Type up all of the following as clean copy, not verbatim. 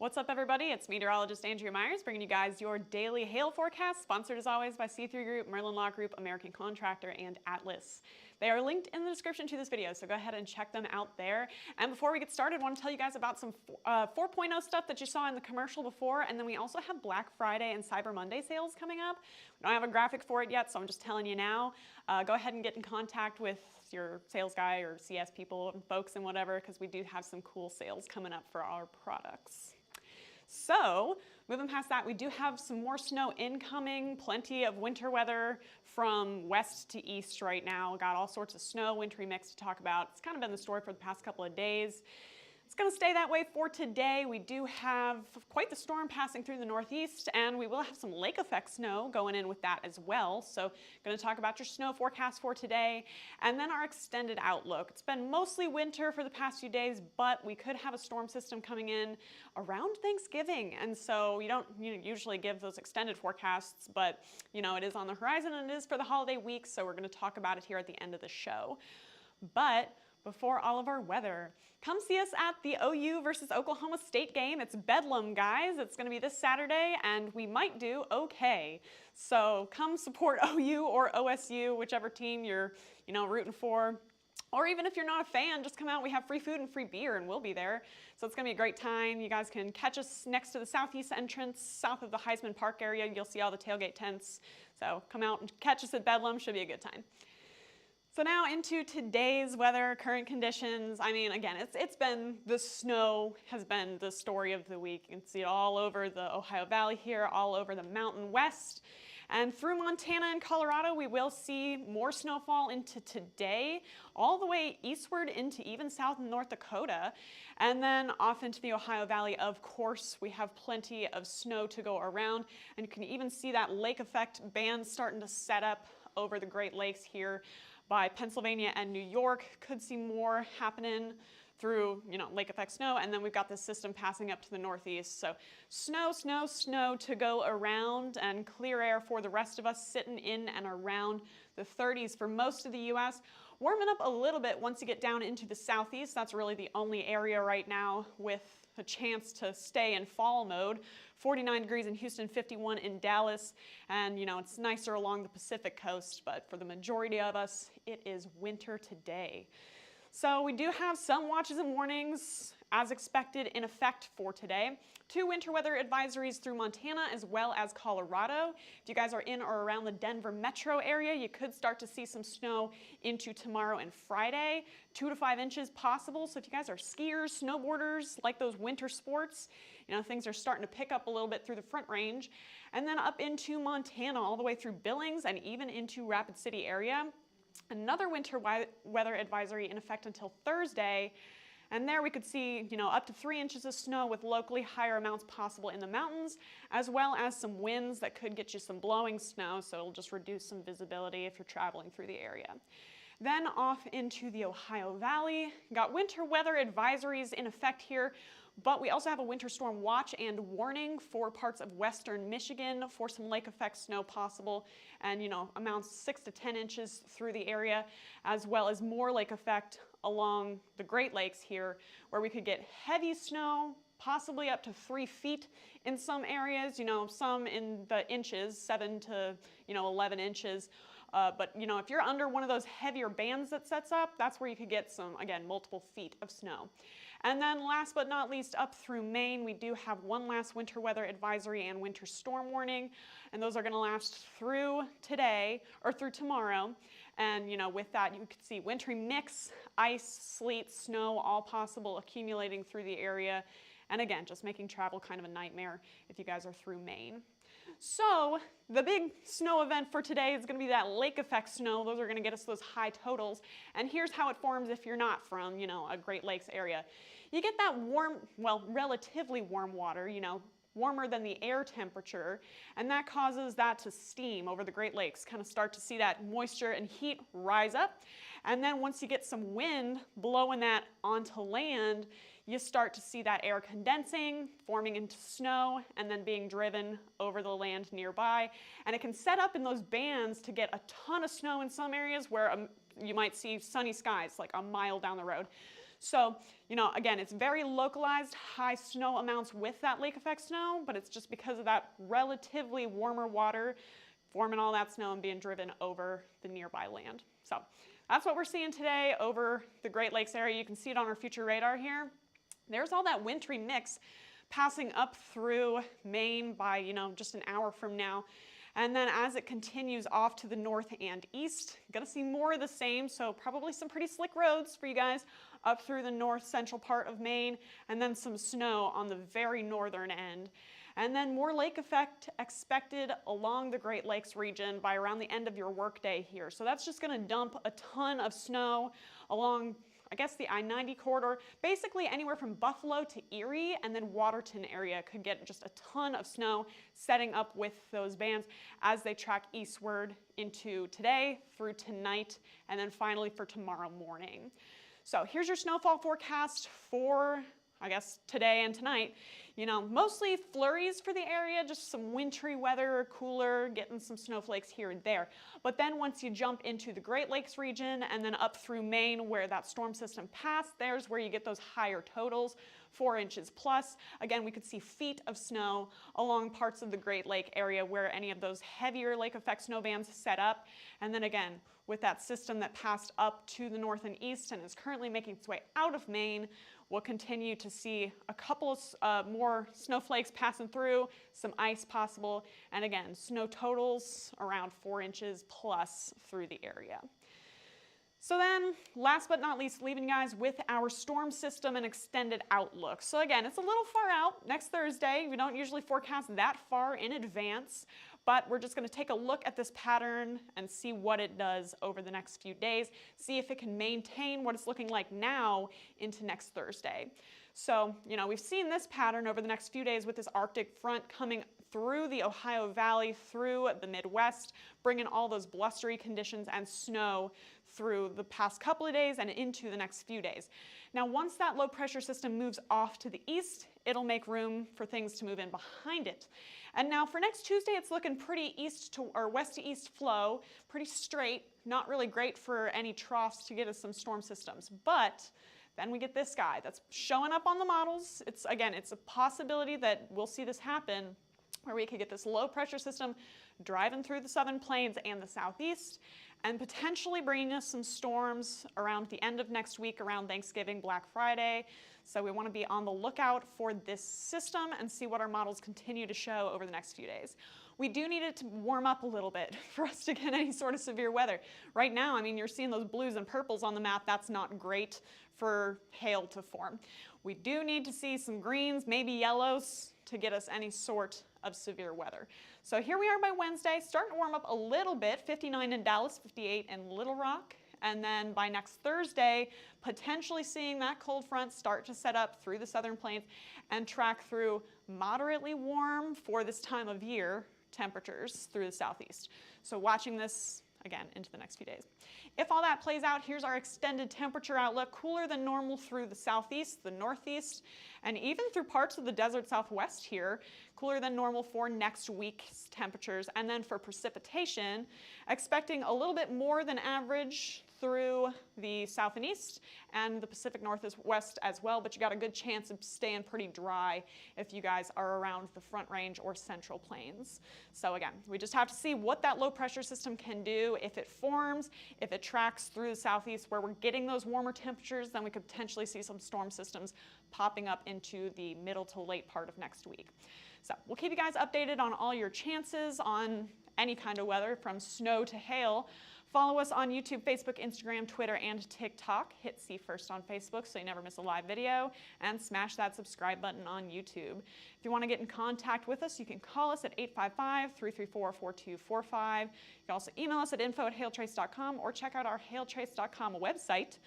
What's up, everybody? It's meteorologist Andrea Myers bringing you guys your daily hail forecast, sponsored as always by C3 Group, Merlin Law Group, American Contractor, and Atlas. They are linked in the description to this video, so go ahead and check them out there. And before we get started, I want to tell you guys about some 4.0 stuff that you saw in the commercial before, and then we also have Black Friday and Cyber Monday sales coming up. We don't have a graphic for it yet, so I'm just telling you now. Go ahead and get in contact with your sales guy or CS people and folks and whatever, because we do have some cool sales coming up for our products. So, moving past that, we do have some more snow incoming, plenty of winter weather from west to east right now. Got all sorts of snow, wintry mix to talk about. It's kind of been the story for the past couple of days. It's going to stay that way for today. We do have quite the storm passing through the northeast, and we will have some lake effect snow going in with that as well. So going to talk about your snow forecast for today, and then our extended outlook. It's been mostly winter for the past few days, but we could have a storm system coming in around Thanksgiving, and so you don't usually give those extended forecasts, but it is on the horizon and it is for the holiday week, so we're going to talk about it here at the end of the show. But before all of our weather, come see us at the OU versus Oklahoma State game. It's Bedlam, guys. It's going to be this Saturday, and we might do okay. So come support OU or OSU, whichever team you're, rooting for. Or even if you're not a fan, just come out. We have free food and free beer, and we'll be there. So it's going to be a great time. You guys can catch us next to the southeast entrance, south of the Heisman Park area. You'll see all the tailgate tents. So come out and catch us at Bedlam. Should be a good time. So now into today's weather, current conditions. I mean, again, the snow has been the story of the week. You can see it all over the Ohio Valley here, all over the Mountain West. And through Montana and Colorado, we will see more snowfall into today, all the way eastward into even South and North Dakota. And then off into the Ohio Valley, of course, we have plenty of snow to go around. And you can even see that lake effect band starting to set up over the Great Lakes here by Pennsylvania and New York. Could see more happening through, lake effect snow, and then we've got this system passing up to the northeast. So snow, snow, snow to go around, and clear air for the rest of us, sitting in and around the 30s for most of the U.S. Warming up a little bit once you get down into the southeast. That's really the only area right now with a chance to stay in fall mode. 49 degrees in Houston, 51 in Dallas, and it's nicer along the Pacific coast, but for the majority of us, it is winter today. So we do have some watches and warnings, as expected, in effect for today. 2 winter weather advisories through Montana as well as Colorado. If you guys are in or around the Denver metro area, you could start to see some snow into tomorrow and Friday. 2 to 5 inches possible. So if you guys are skiers, snowboarders, like those winter sports, things are starting to pick up a little bit through the Front Range. And then up into Montana, all the way through Billings and even into Rapid City area. Another winter weather advisory in effect until Thursday, and there we could see, up to 3 inches of snow with locally higher amounts possible in the mountains, as well as some winds that could get you some blowing snow, so it'll just reduce some visibility if you're traveling through the area. Then off into the Ohio Valley, got winter weather advisories in effect here, but we also have a winter storm watch and warning for parts of western Michigan for some lake effect snow possible, and amounts 6 to 10 inches through the area, as well as more lake effect along the Great Lakes here, where we could get heavy snow, possibly up to 3 feet in some areas, some in the inches, 7 to 11 inches. But if you're under one of those heavier bands that sets up, that's where you could get some, again, multiple feet of snow. And then last but not least, up through Maine, we do have one last winter weather advisory and winter storm warning, and those are going to last through today, or through tomorrow. And with that, you could see wintry mix, ice, sleet, snow, all possible accumulating through the area. And again, just making travel kind of a nightmare if you guys are through Maine. So the big snow event for today is going to be that lake effect snow. Those are going to get us those high totals. And here's how it forms if you're not from, a Great Lakes area. You get that warm, well, relatively warm water, warmer than the air temperature, and that causes that to steam over the Great Lakes, kind of start to see that moisture and heat rise up. And then once you get some wind blowing that onto land, you start to see that air condensing, forming into snow, and then being driven over the land nearby. And it can set up in those bands to get a ton of snow in some areas where you might see sunny skies like a mile down the road. So, again, it's very localized high snow amounts with that lake effect snow, but it's just because of that relatively warmer water forming all that snow and being driven over the nearby land. So that's what we're seeing today over the Great Lakes area. You can see it on our future radar here. There's all that wintry mix passing up through Maine by, just an hour from now. And then as it continues off to the north and east, gonna see more of the same, so probably some pretty slick roads for you guys up through the north central part of Maine, and then some snow on the very northern end. And then more lake effect expected along the Great Lakes region by around the end of your workday here. So that's just gonna dump a ton of snow along, I guess, the I-90 corridor. Basically anywhere from Buffalo to Erie, and then Waterton area could get just a ton of snow setting up with those bands as they track eastward into today through tonight, and then finally for tomorrow morning. So here's your snowfall forecast for, I guess, today and tonight. Mostly flurries for the area, just some wintry weather, cooler, getting some snowflakes here and there. But then once you jump into the Great Lakes region and then up through Maine where that storm system passed, there's where you get those higher totals, 4 inches plus. Again, we could see feet of snow along parts of the Great Lake area where any of those heavier lake effect snow bands set up. And then again, with that system that passed up to the north and east and is currently making its way out of Maine, we'll continue to see a couple more snowflakes passing through, some ice possible, and again, snow totals around 4 inches plus through the area. So then, last but not least, leaving you guys with our storm system and extended outlook. So again, it's a little far out. Next Thursday, we don't usually forecast that far in advance, but we're just going to take a look at this pattern and see what it does over the next few days, see if it can maintain what it's looking like now into next Thursday. So, we've seen this pattern over the next few days with this Arctic front coming through the Ohio Valley, through the Midwest, bringing all those blustery conditions and snow through the past couple of days and into the next few days. Now, once that low pressure system moves off to the east, it'll make room for things to move in behind it. And now for next Tuesday, it's looking pretty west to east flow, pretty straight, not really great for any troughs to get us some storm systems. But then we get this guy that's showing up on the models. It's a possibility that we'll see this happen, where we could get this low pressure system driving through the southern plains and the southeast, and potentially bringing us some storms around the end of next week, around Thanksgiving, Black Friday. So we want to be on the lookout for this system and see what our models continue to show over the next few days. We do need it to warm up a little bit for us to get any sort of severe weather. Right now, you're seeing those blues and purples on the map. That's not great for hail to form. We do need to see some greens, maybe yellows, to get us any sort of severe weather. So here we are by Wednesday, starting to warm up a little bit, 59 in Dallas, 58 in Little Rock. And then by next Thursday, potentially seeing that cold front start to set up through the southern plains and track through moderately warm for this time of year temperatures through the southeast. So watching this again into the next few days. If all that plays out, here's our extended temperature outlook, cooler than normal through the southeast, the northeast, and even through parts of the desert southwest here, cooler than normal for next week's temperatures. And then for precipitation, expecting a little bit more than average through the south and east and the Pacific Northwest as well, but you got a good chance of staying pretty dry if you guys are around the Front Range or Central Plains. So again, we just have to see what that low pressure system can do. If it forms, if it tracks through the southeast where we're getting those warmer temperatures, then we could potentially see some storm systems popping up into the middle to late part of next week. So we'll keep you guys updated on all your chances on any kind of weather, from snow to hail. Follow us on YouTube, Facebook, Instagram, Twitter, and TikTok. Hit See First on Facebook so you never miss a live video, and smash that subscribe button on YouTube. If you want to get in contact with us, you can call us at 855-334-4245. You can also email us at info@hailtrace.com or check out our hailtrace.com website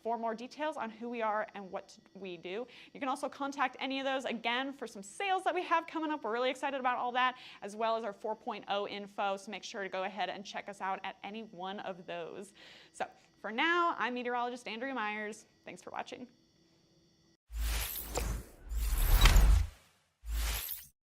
for more details on who we are and what we do. You can also contact any of those, again, for some sales that we have coming up. We're really excited about all that, as well as our 4.0 info, so make sure to go ahead and check us out at any one of those. So for now, I'm meteorologist Andrea Myers. Thanks for watching.